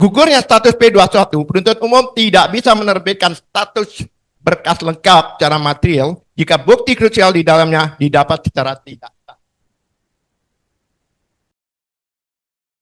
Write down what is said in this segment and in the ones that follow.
Gugurnya status P21, penuntut umum tidak bisa menerbitkan status berkas lengkap secara material jika bukti krusial di dalamnya didapat secara tidak sah.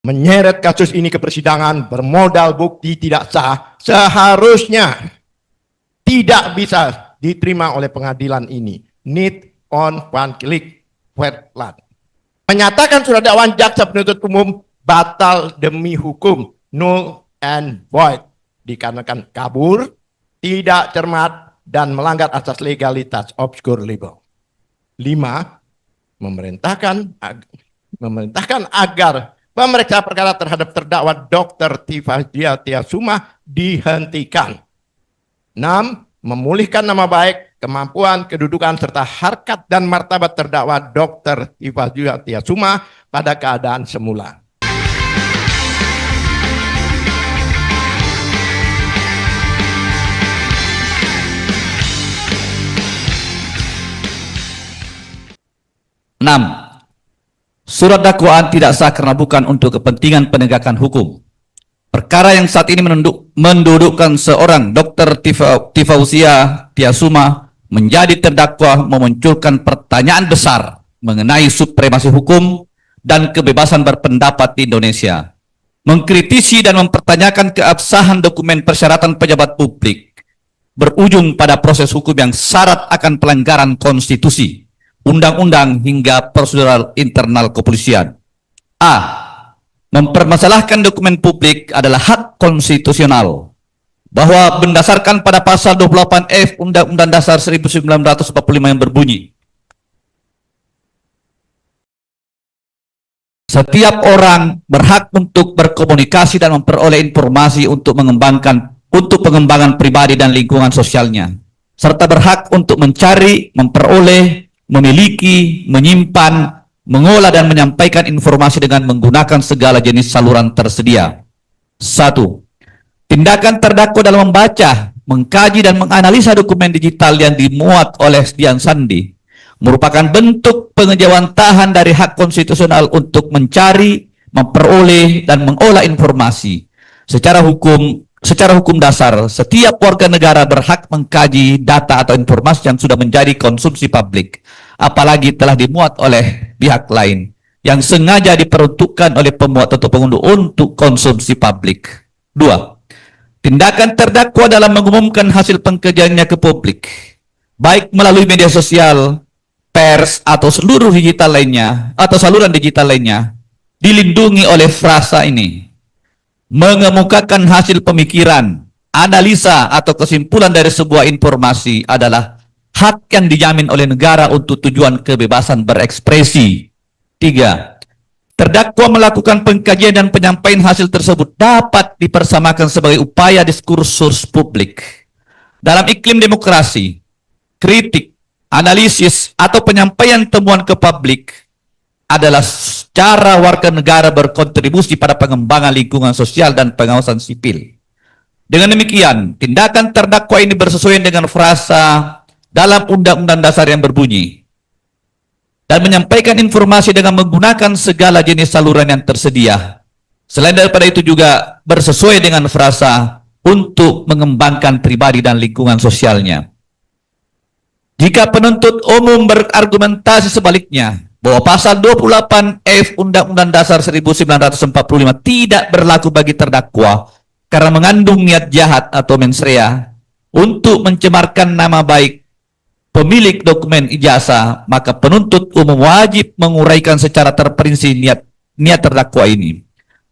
Menyeret kasus ini ke persidangan bermodal bukti tidak sah seharusnya tidak bisa diterima oleh pengadilan ini. Need on one click wetland. Menyatakan surat dakwaan jaksa penuntut umum batal demi hukum, null and void, dikarenakan kabur, tidak cermat, dan melanggar asas legalitas obscur libel. 5. Memerintahkan agar pemeriksa perkara terhadap terdakwa Dr. Tifazia Tiasuma dihentikan. 6. Memulihkan nama baik, kemampuan, kedudukan, serta harkat dan martabat terdakwa Dr. Tifazia Tiasuma pada keadaan semula. Surat dakwaan tidak sah karena bukan untuk kepentingan penegakan hukum. Perkara yang saat ini mendudukkan seorang Dr. Tifazia Tiasuma menjadi terdakwa memunculkan pertanyaan besar mengenai supremasi hukum dan kebebasan berpendapat di Indonesia. Mengkritisi dan mempertanyakan keabsahan dokumen persyaratan pejabat publik berujung pada proses hukum yang syarat akan pelanggaran konstitusi, undang-undang hingga prosedural internal kepolisian. A. Mempermasalahkan dokumen publik adalah hak konstitusional bahwa berdasarkan pada pasal 28F Undang-Undang Dasar 1945 yang berbunyi, setiap orang berhak untuk berkomunikasi dan memperoleh informasi untuk pengembangan pribadi dan lingkungan sosialnya, serta berhak untuk mencari, memperoleh, memiliki, menyimpan, mengolah dan menyampaikan informasi dengan menggunakan segala jenis saluran tersedia. 1. Tindakan terdakwa dalam membaca, mengkaji dan menganalisa dokumen digital yang dimuat oleh Stian Sandi merupakan bentuk pengejawantahan dari hak konstitusional untuk mencari, memperoleh dan mengolah informasi. Secara hukum dasar, setiap warga negara berhak mengkaji data atau informasi yang sudah menjadi konsumsi publik, apalagi telah dimuat oleh pihak lain yang sengaja diperuntukkan oleh pembuat atau pengunduh untuk konsumsi publik. 2. Tindakan terdakwa dalam mengumumkan hasil pengkajiannya ke publik, baik melalui media sosial, pers, atau seluruh digital lainnya, atau saluran digital lainnya, dilindungi oleh frasa ini. Mengemukakan hasil pemikiran, analisa, atau kesimpulan dari sebuah informasi adalah hak yang dijamin oleh negara untuk tujuan kebebasan berekspresi. 3. Terdakwa melakukan pengkajian dan penyampaian hasil tersebut dapat dipersamakan sebagai upaya diskursus publik. Dalam iklim demokrasi, kritik, analisis, atau penyampaian temuan ke publik adalah cara warga negara berkontribusi pada pengembangan lingkungan sosial dan pengawasan sipil. Dengan demikian, tindakan terdakwa ini bersesuaian dengan frasa dalam Undang-Undang Dasar yang berbunyi, dan menyampaikan informasi dengan menggunakan segala jenis saluran yang tersedia. Selain daripada itu juga bersesuai dengan frasa untuk mengembangkan pribadi dan lingkungan sosialnya. Jika penuntut umum berargumentasi sebaliknya, bahwa pasal 28F Undang-Undang Dasar 1945 tidak berlaku bagi terdakwa karena mengandung niat jahat atau mens rea untuk mencemarkan nama baik pemilik dokumen ijazah, maka penuntut umum wajib menguraikan secara terperinci niat terdakwa ini.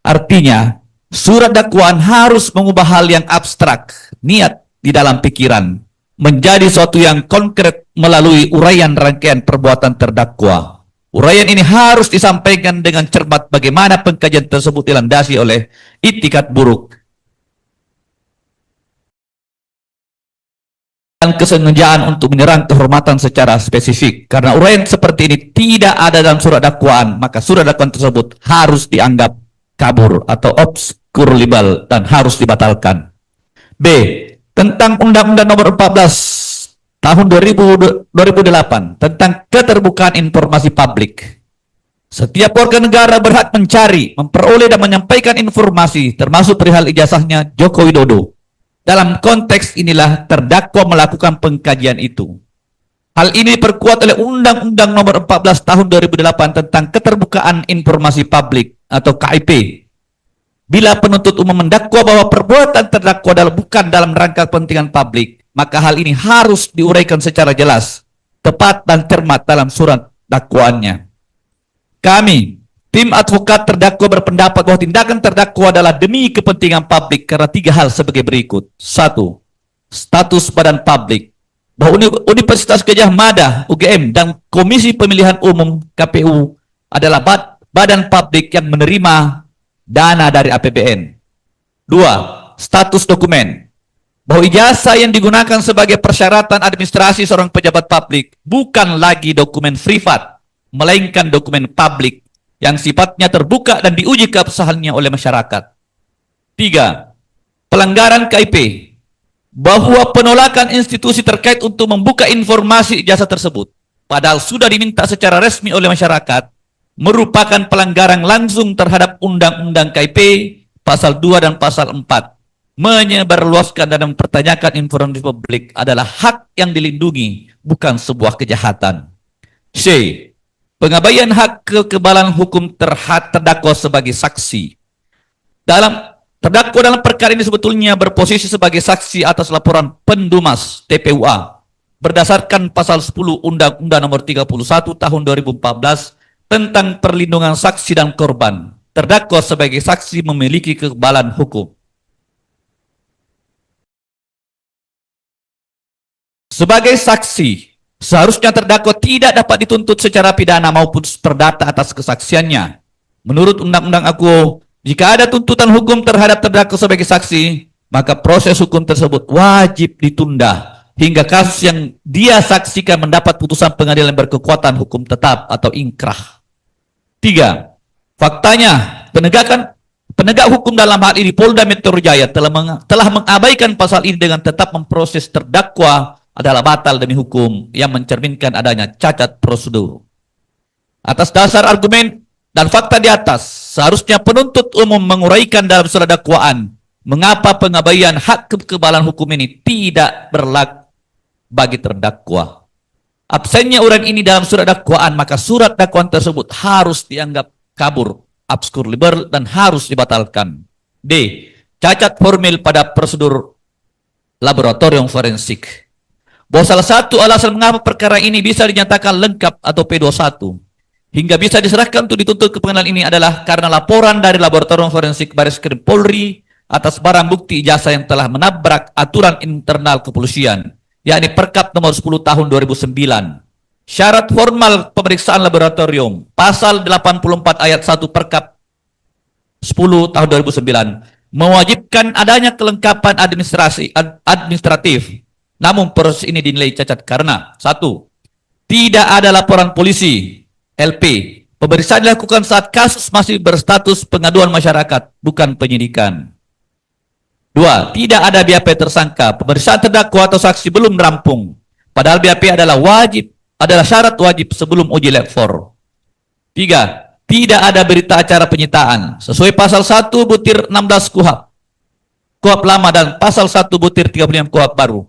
Artinya, surat dakwaan harus mengubah hal yang abstrak, niat di dalam pikiran, menjadi suatu yang konkret melalui uraian rangkaian perbuatan terdakwa. Uraian ini harus disampaikan dengan cermat bagaimana pengkajian tersebut dilandasi oleh itikat buruk dan kesengajaan untuk menyerang kehormatan secara spesifik. Karena uraian seperti ini tidak ada dalam surat dakwaan, maka surat dakwaan tersebut harus dianggap kabur atau obscur libel dan harus dibatalkan. B. Tentang Undang-Undang Nomor 14 Tahun 2008 tentang keterbukaan informasi publik. Setiap warga negara berhak mencari, memperoleh dan menyampaikan informasi termasuk perihal ijazahnya Joko Widodo. Dalam konteks inilah terdakwa melakukan pengkajian itu. Hal ini diperkuat oleh Undang-Undang Nomor 14 Tahun 2008 tentang Keterbukaan Informasi Publik atau KIP. Bila penuntut umum mendakwa bahwa perbuatan terdakwa bukan dalam rangka kepentingan publik, maka hal ini harus diuraikan secara jelas, tepat dan cermat dalam surat dakwaannya. Kami, tim advokat terdakwa berpendapat bahwa tindakan terdakwa adalah demi kepentingan publik karena 3 hal sebagai berikut. 1. Status badan publik. Bahwa Universitas Gadjah Mada, UGM, dan Komisi Pemilihan Umum, KPU, adalah badan publik yang menerima dana dari APBN. 2. Status dokumen. Bahwa ijazah yang digunakan sebagai persyaratan administrasi seorang pejabat publik bukan lagi dokumen privat, melainkan dokumen publik yang sifatnya terbuka dan diuji keabsahannya oleh masyarakat. 3. Pelanggaran KIP, bahwa penolakan institusi terkait untuk membuka informasi ijazah tersebut, padahal sudah diminta secara resmi oleh masyarakat, merupakan pelanggaran langsung terhadap Undang-Undang KIP, Pasal 2 dan Pasal 4. Menyebarluaskan dan mempertanyakan informasi publik adalah hak yang dilindungi, bukan sebuah kejahatan. C. Pengabaian hak kekebalan hukum terhadap terdakwa sebagai saksi. Terdakwa dalam perkara ini sebetulnya berposisi sebagai saksi atas laporan Pendumas TPUA berdasarkan pasal 10 Undang-Undang Nomor 31 Tahun 2014 tentang perlindungan saksi dan korban. Terdakwa sebagai saksi memiliki kekebalan hukum. Sebagai saksi, seharusnya terdakwa tidak dapat dituntut secara pidana maupun perdata atas kesaksiannya. Menurut Undang-Undang AKUO, jika ada tuntutan hukum terhadap terdakwa sebagai saksi, maka proses hukum tersebut wajib ditunda hingga kasus yang dia saksikan mendapat putusan pengadilan berkekuatan hukum tetap atau ingkrah. 3. Faktanya, penegak hukum dalam hal ini Polda Metro Jaya telah mengabaikan pasal ini dengan tetap memproses terdakwa adalah batal demi hukum yang mencerminkan adanya cacat prosedur. Atas dasar argumen dan fakta di atas, seharusnya penuntut umum menguraikan dalam surat dakwaan mengapa pengabaian hak kekebalan hukum ini tidak berlaku bagi terdakwa. Absennya uraian ini dalam surat dakwaan, maka surat dakwaan tersebut harus dianggap kabur, abskur liberal, dan harus dibatalkan. D. Cacat formil pada prosedur laboratorium forensik. Bahwa salah satu alasan mengapa perkara ini bisa dinyatakan lengkap atau P21 hingga bisa diserahkan untuk dituntut ke pengadilan ini adalah karena laporan dari laboratorium forensik Bareskrim Polri atas barang bukti ijazah yang telah menabrak aturan internal kepolisian, yakni Perkap nomor 10 tahun 2009. Syarat formal pemeriksaan laboratorium, pasal 84 ayat 1 Perkap 10 tahun 2009, mewajibkan adanya kelengkapan administratif. Namun proses ini dinilai cacat karena 1. Tidak ada laporan polisi, LP. Pemeriksaan dilakukan saat kasus masih berstatus pengaduan masyarakat, bukan penyidikan. 2. Tidak ada BAP tersangka. Pemeriksaan terdakwa atau saksi belum rampung. Padahal BAP adalah syarat wajib sebelum uji lab 4. 3. Tidak ada berita acara penyitaan sesuai pasal 1 butir 16 KUHP lama dan pasal 1 butir 35 KUHP baru.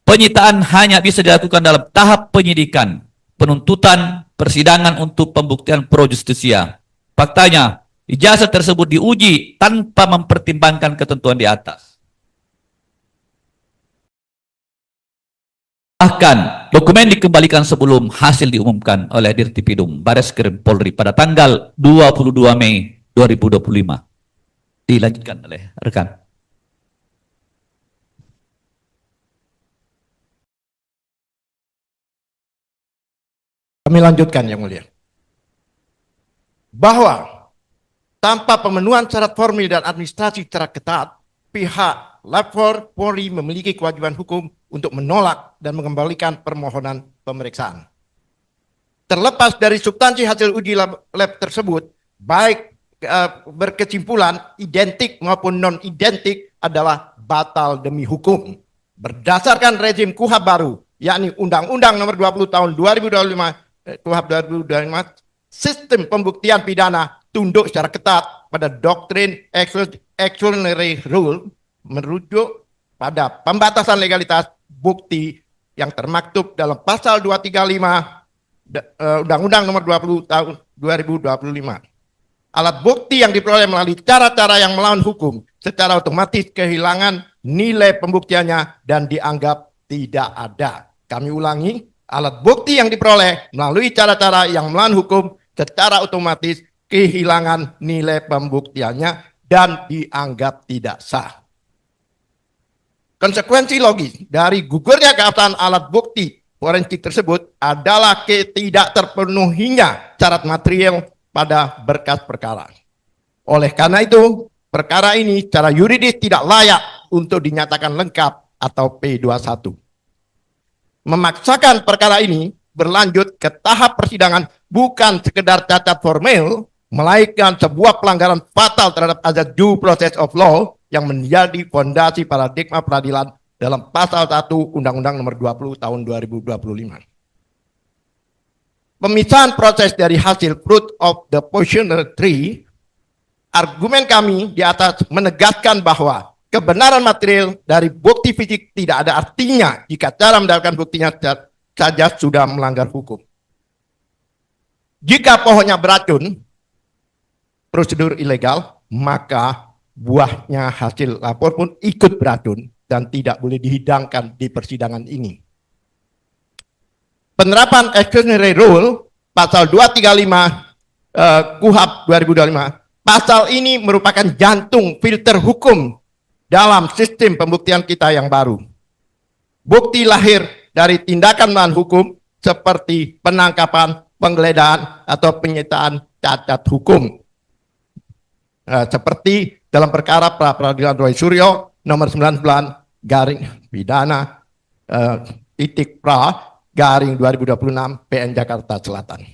Penyitaan hanya bisa dilakukan dalam tahap penyidikan, penuntutan, persidangan untuk pembuktian pro justisia. Faktanya, ijazah tersebut diuji tanpa mempertimbangkan ketentuan di atas. Bahkan, dokumen dikembalikan sebelum hasil diumumkan oleh Dirtipidum Bareskrim Polri pada tanggal 22 Mei 2025. Dilanjutkan oleh rekan. Kami lanjutkan, Yang Mulia. Bahwa tanpa pemenuhan syarat formil dan administrasi secara ketat, pihak Lab4 Polri memiliki kewajiban hukum untuk menolak dan mengembalikan permohonan pemeriksaan. Terlepas dari substansi hasil uji lab tersebut, baik berkesimpulan identik maupun non-identik adalah batal demi hukum. Berdasarkan rezim KUHP baru, yakni Undang-Undang Nomor 20 Tahun 2025, KUHP 2025 sistem pembuktian pidana tunduk secara ketat pada doktrin exclusionary rule merujuk pada pembatasan legalitas bukti yang termaktub dalam pasal 235 Undang-Undang Nomor 20 Tahun 2025. Alat bukti yang diperoleh melalui cara-cara yang melawan hukum secara otomatis kehilangan nilai pembuktiannya dan dianggap tidak ada. Kami ulangi, alat bukti yang diperoleh melalui cara-cara yang melawan hukum secara otomatis kehilangan nilai pembuktiannya dan dianggap tidak sah. Konsekuensi logis dari gugurnya keabsahan alat bukti forensik tersebut adalah tidak terpenuhinya syarat material pada berkas perkara. Oleh karena itu, perkara ini secara yuridis tidak layak untuk dinyatakan lengkap atau P21. Memaksakan perkara ini berlanjut ke tahap persidangan bukan sekedar cacat formil, melainkan sebuah pelanggaran fatal terhadap azas due process of law yang menjadi fondasi paradigma peradilan dalam pasal 1 Undang-Undang Nomor 20 Tahun 2025. Pemisahan proses dari hasil fruit of the poisonous tree, argumen kami di atas menegaskan bahwa kebenaran material dari bukti fisik tidak ada artinya jika cara mendapatkan buktinya saja sudah melanggar hukum. Jika pohonnya beracun, prosedur ilegal, maka buahnya hasil lapor pun ikut beracun dan tidak boleh dihidangkan di persidangan ini. Penerapan exclusionary rule pasal 235 KUHP 2025, pasal ini merupakan jantung filter hukum dalam sistem pembuktian kita yang baru. Bukti lahir dari tindakan melawan hukum seperti penangkapan, penggeledahan, atau penyitaan cacat hukum. Seperti dalam perkara pra peradilan Roy Suryo nomor 99 garing pidana titik pra garing 2026 PN Jakarta Selatan.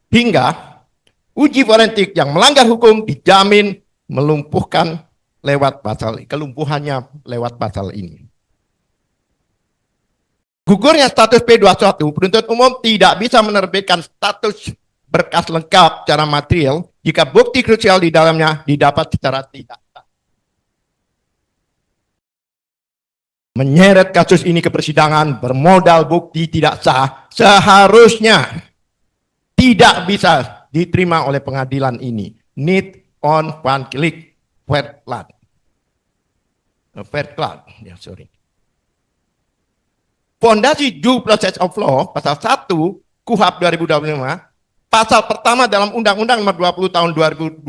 Hingga uji forensik yang melanggar hukum dijamin melumpuhkan lewat pasal, kelumpuhannya lewat pasal ini. Gugurnya status P21, penuntut umum tidak bisa menerbitkan status berkas lengkap secara material jika bukti krusial di dalamnya didapat secara tidak sah. Menyeret kasus ini ke persidangan bermodal bukti tidak sah seharusnya tidak bisa diterima oleh pengadilan ini. Need on one click fair ya, sorry. Fondasi due process of law pasal 1 KUHP 2025, pasal pertama dalam Undang-Undang Nomor 20 Tahun 2025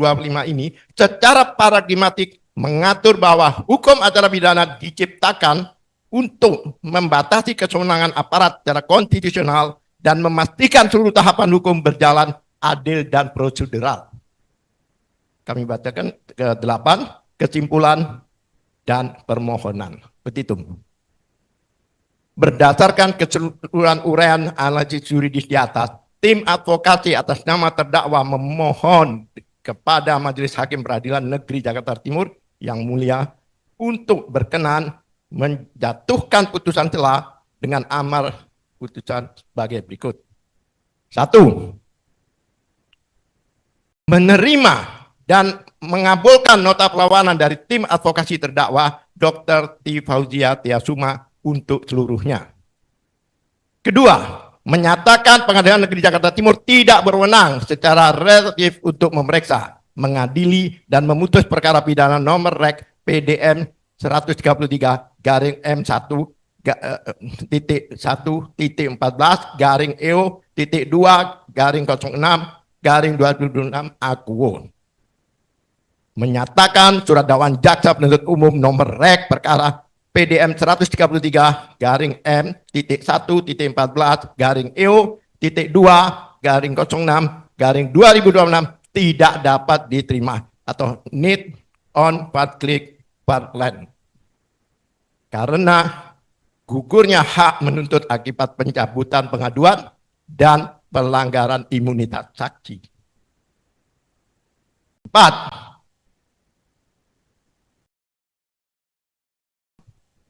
ini secara paradigmatik mengatur bahwa hukum acara pidana diciptakan untuk membatasi kewenangan aparat secara konstitusional dan memastikan seluruh tahapan hukum berjalan adil dan prosedural. Kami bacakan ke-8, kesimpulan dan permohonan. Petitum. Berdasarkan keseluruhan uraian analisis yuridis di atas, tim advokasi atas nama terdakwa memohon kepada Majelis Hakim Peradilan Negeri Jakarta Timur yang mulia untuk berkenan menjatuhkan putusan celah dengan amar putusan sebagai berikut. 1. Menerima dan mengabulkan nota perlawanan dari tim advokasi terdakwa Dr. T. Fauzia Tiasuma untuk seluruhnya. Kedua, menyatakan Pengadilan Negeri Jakarta Timur tidak berwenang secara relatif untuk memeriksa, mengadili, dan memutus perkara pidana nomor Rek PDM 133 garing M1 1.14 garing EO titik 2 garing 06 garing 2026 Akuo. Menyatakan surat dakwaan jaksa penuntut umum nomor Rek perkara PDM 133 garing M titik 1.14 garing EO titik 2 garing 06 garing 2026 tidak dapat diterima atau need on part click part line. Karena gugurnya hak menuntut akibat pencabutan pengaduan dan pelanggaran imunitas saksi. 4.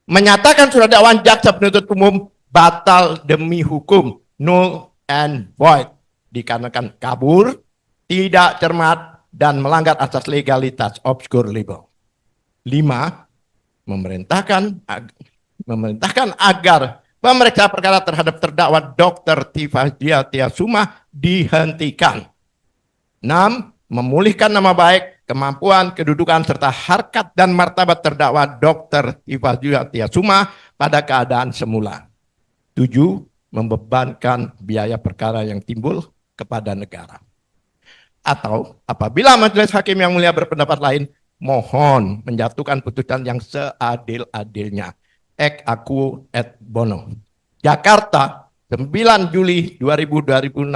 Menyatakan surat dakwaan jaksa penuntut umum batal demi hukum, null and void dikarenakan kabur, tidak cermat, dan melanggar asas legalitas obscure libel. 5. Memerintahkan agar pemeriksa perkara terhadap terdakwa Dr. Tifa Tiasuma dihentikan. 6. Memulihkan nama baik, kemampuan, kedudukan, serta harkat dan martabat terdakwa Dr. Tifa Tiasuma pada keadaan semula. 7. Membebankan biaya perkara yang timbul kepada negara. Atau apabila majelis hakim yang mulia berpendapat lain, mohon menjatuhkan putusan yang seadil-adilnya. Ek aku et bono. Jakarta, 9 Juli 2006,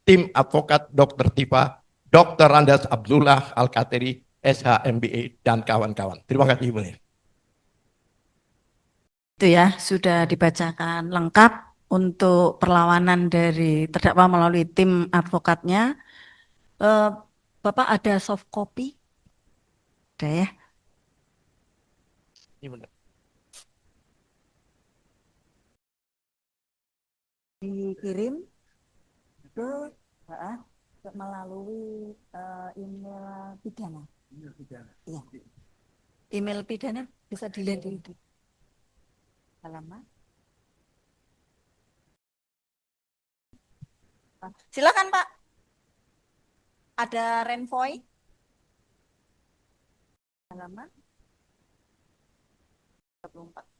tim advokat Dr. Tifa, Dr. Andes Abdullah Al-Kateri, SHMBE, dan kawan-kawan. Terima kasih, Mulia. Itu ya, sudah dibacakan lengkap untuk perlawanan dari terdakwa melalui tim advokatnya. Bapak ada soft copy? Ada ya? Dikirim ke melalui email pidana. Iya. Email pidana bisa dilihat di halaman. Silakan Pak. Ada Renvoy. Halaman 34.